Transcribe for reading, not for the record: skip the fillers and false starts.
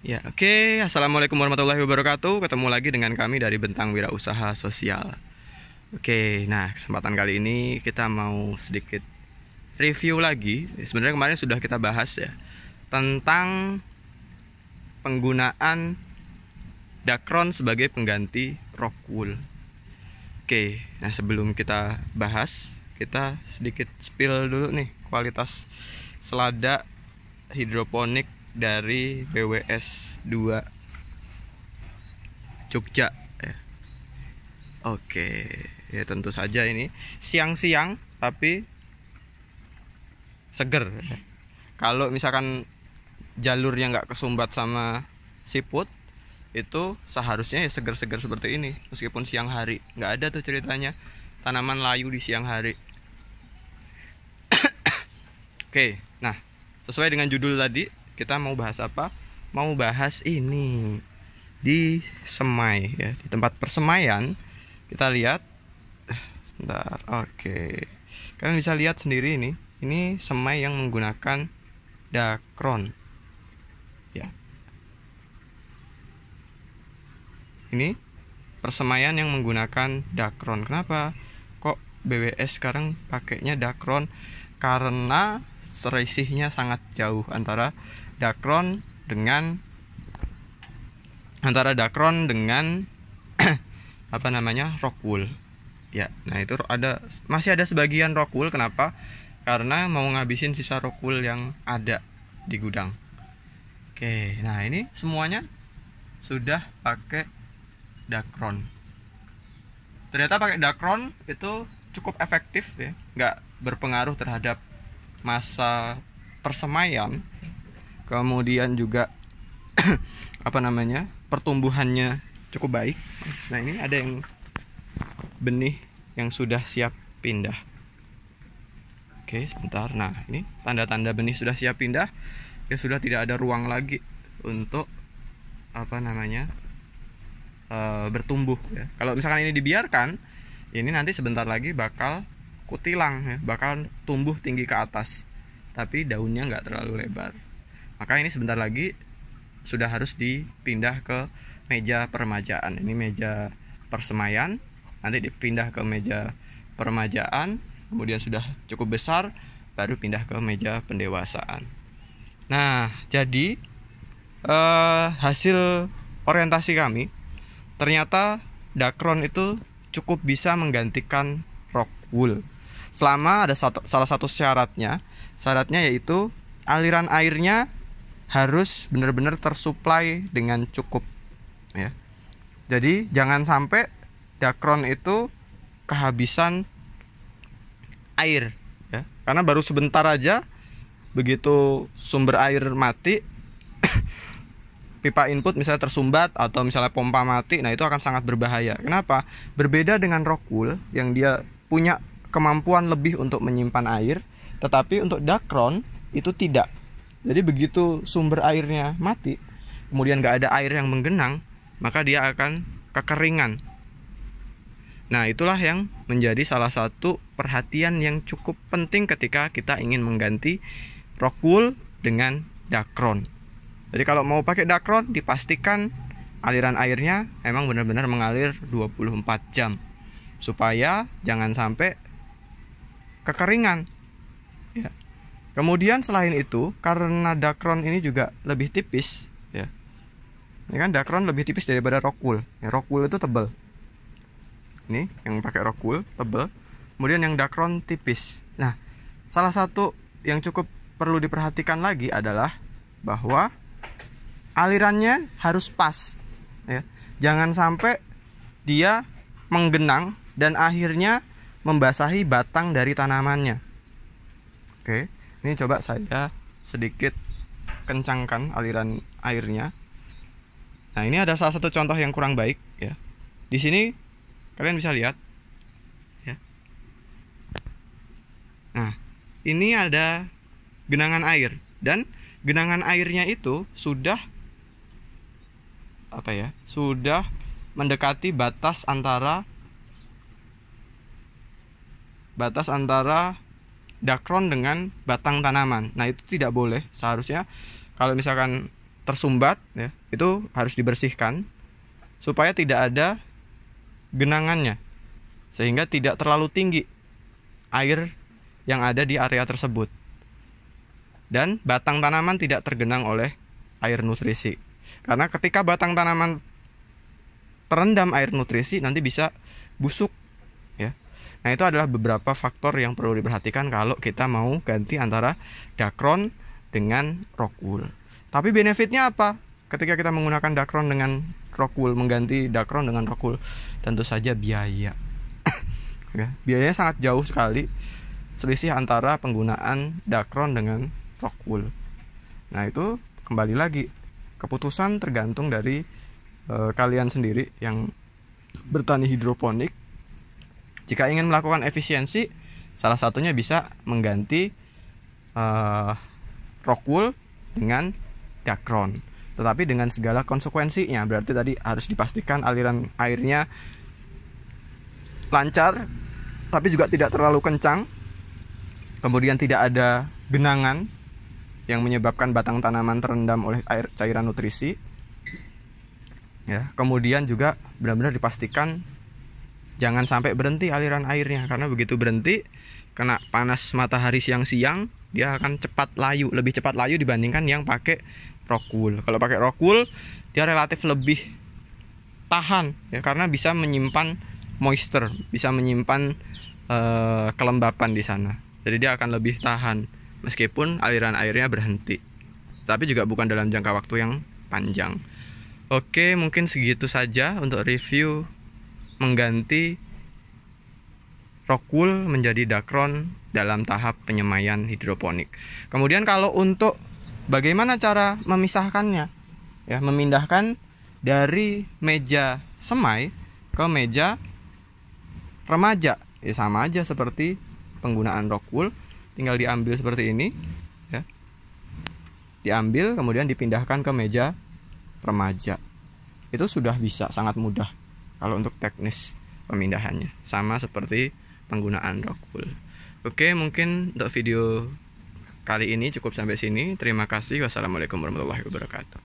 Ya, oke. Assalamualaikum warahmatullahi wabarakatuh. Ketemu lagi dengan kami dari Bentang Wirausaha Sosial. Oke, nah kesempatan kali ini kita mau sedikit review lagi. Sebenarnya kemarin sudah kita bahas ya tentang penggunaan Dacron sebagai pengganti Rockwool. Oke, nah sebelum kita bahas, kita sedikit spill dulu nih kualitas selada hidroponik dari BWS 2 Jogja ya. Oke, ya tentu saja ini siang-siang tapi seger. Kalau misalkan jalurnya nggak kesumbat sama siput, itu seharusnya ya seger-seger seperti ini meskipun siang hari. Nggak ada tuh ceritanya tanaman layu di siang hari. Oke, nah sesuai dengan judul tadi, kita mau bahas apa? Mau bahas ini di semai ya, di tempat persemaian. Kita lihat sebentar. Oke, kalian bisa lihat sendiri ini semai yang menggunakan Dacron ya. Ini persemaian yang menggunakan Dacron. Kenapa kok BWS sekarang pakainya Dacron? Karena selisihnya sangat jauh antara Dacron dengan apa namanya, Rockwool ya. Nah itu masih ada sebagian Rockwool. Kenapa? Karena mau ngabisin sisa Rockwool yang ada di gudang. Oke, nah ini semuanya sudah pakai Dacron. Ternyata pakai Dacron itu cukup efektif ya, nggak berpengaruh terhadap masa persemaian, kemudian juga apa namanya, pertumbuhannya cukup baik. Nah ini ada yang benih yang sudah siap pindah. Oke sebentar. Nah ini tanda-tanda benih sudah siap pindah ya, sudah tidak ada ruang lagi untuk apa namanya, bertumbuh ya. Kalau misalkan ini dibiarkan, ini nanti sebentar lagi bakal kutilang ya, bakal tumbuh tinggi ke atas tapi daunnya nggak terlalu lebar. Maka ini sebentar lagi sudah harus dipindah ke meja peremajaan. Ini meja persemaian, nanti dipindah ke meja peremajaan, kemudian sudah cukup besar baru pindah ke meja pendewasaan. Nah jadi hasil orientasi kami, ternyata Dacron itu cukup bisa menggantikan Rockwool selama ada salah satu syaratnya yaitu aliran airnya harus benar-benar tersuplai dengan cukup ya. Jadi jangan sampai Dacron itu kehabisan air ya, karena baru sebentar aja begitu sumber air mati pipa input misalnya tersumbat atau misalnya pompa mati, nah itu akan sangat berbahaya. Kenapa? Berbeda dengan Rockwool yang dia punya kemampuan lebih untuk menyimpan air, tetapi untuk Dacron itu tidak. Jadi begitu sumber airnya mati, kemudian gak ada air yang menggenang, maka dia akan kekeringan. Nah itulah yang menjadi salah satu perhatian yang cukup penting ketika kita ingin mengganti Rockwool dengan Dacron. Jadi kalau mau pakai Dacron, dipastikan aliran airnya memang benar-benar mengalir 24 jam supaya jangan sampai kekeringan ya. Kemudian selain itu, karena Dacron ini juga lebih tipis ya. Ini kan Dacron lebih tipis daripada Rockwool. Ya, Rockwool itu tebal. Ini yang pakai Rockwool tebal, kemudian yang Dacron tipis. Nah, salah satu yang cukup perlu diperhatikan lagi adalah bahwa alirannya harus pas ya. Jangan sampai dia menggenang dan akhirnya membasahi batang dari tanamannya. Oke, ini coba saya sedikit kencangkan aliran airnya. Nah, ini ada salah satu contoh yang kurang baik ya. Di sini kalian bisa lihat ya. Nah, ini ada genangan air dan genangan airnya itu sudah apa ya? Sudah mendekati batas antara Dacron dengan batang tanaman. Nah itu tidak boleh. Seharusnya kalau misalkan tersumbat ya, itu harus dibersihkan supaya tidak ada genangannya, sehingga tidak terlalu tinggi air yang ada di area tersebut, dan batang tanaman tidak tergenang oleh air nutrisi. Karena ketika batang tanaman terendam air nutrisi nanti bisa busuk ya. Nah, itu adalah beberapa faktor yang perlu diperhatikan kalau kita mau ganti antara Dacron dengan Rockwool. Tapi benefitnya apa ketika kita menggunakan Dacron dengan Rockwool, mengganti Dacron dengan Rockwool? Tentu saja biaya. Ya, biayanya sangat jauh sekali selisih antara penggunaan Dacron dengan Rockwool. Nah, itu kembali lagi keputusan tergantung dari kalian sendiri yang bertani hidroponik. Jika ingin melakukan efisiensi, salah satunya bisa mengganti Rockwool dengan Dacron, tetapi dengan segala konsekuensinya. Berarti tadi harus dipastikan aliran airnya lancar, tapi juga tidak terlalu kencang. Kemudian tidak ada genangan yang menyebabkan batang tanaman terendam oleh air cairan nutrisi. Ya, kemudian juga benar-benar dipastikan jangan sampai berhenti aliran airnya, karena begitu berhenti kena panas matahari siang-siang, dia akan cepat layu, lebih cepat layu dibandingkan yang pakai Rockwool. Kalau pakai Rockwool dia relatif lebih tahan ya, karena bisa menyimpan moisture, bisa menyimpan kelembapan di sana. Jadi dia akan lebih tahan meskipun aliran airnya berhenti, tapi juga bukan dalam jangka waktu yang panjang. Oke, mungkin segitu saja untuk review mengganti Rockwool menjadi Dacron dalam tahap penyemaian hidroponik. Kemudian kalau untuk bagaimana cara memisahkannya ya, memindahkan dari meja semai ke meja remaja, ya sama aja seperti penggunaan Rockwool, tinggal diambil seperti ini ya. Diambil kemudian dipindahkan ke meja remaja. Itu sudah bisa, sangat mudah kalau untuk teknis pemindahannya, sama seperti penggunaan Rockwool. Oke, mungkin untuk video kali ini cukup sampai sini. Terima kasih. Wassalamualaikum warahmatullahi wabarakatuh.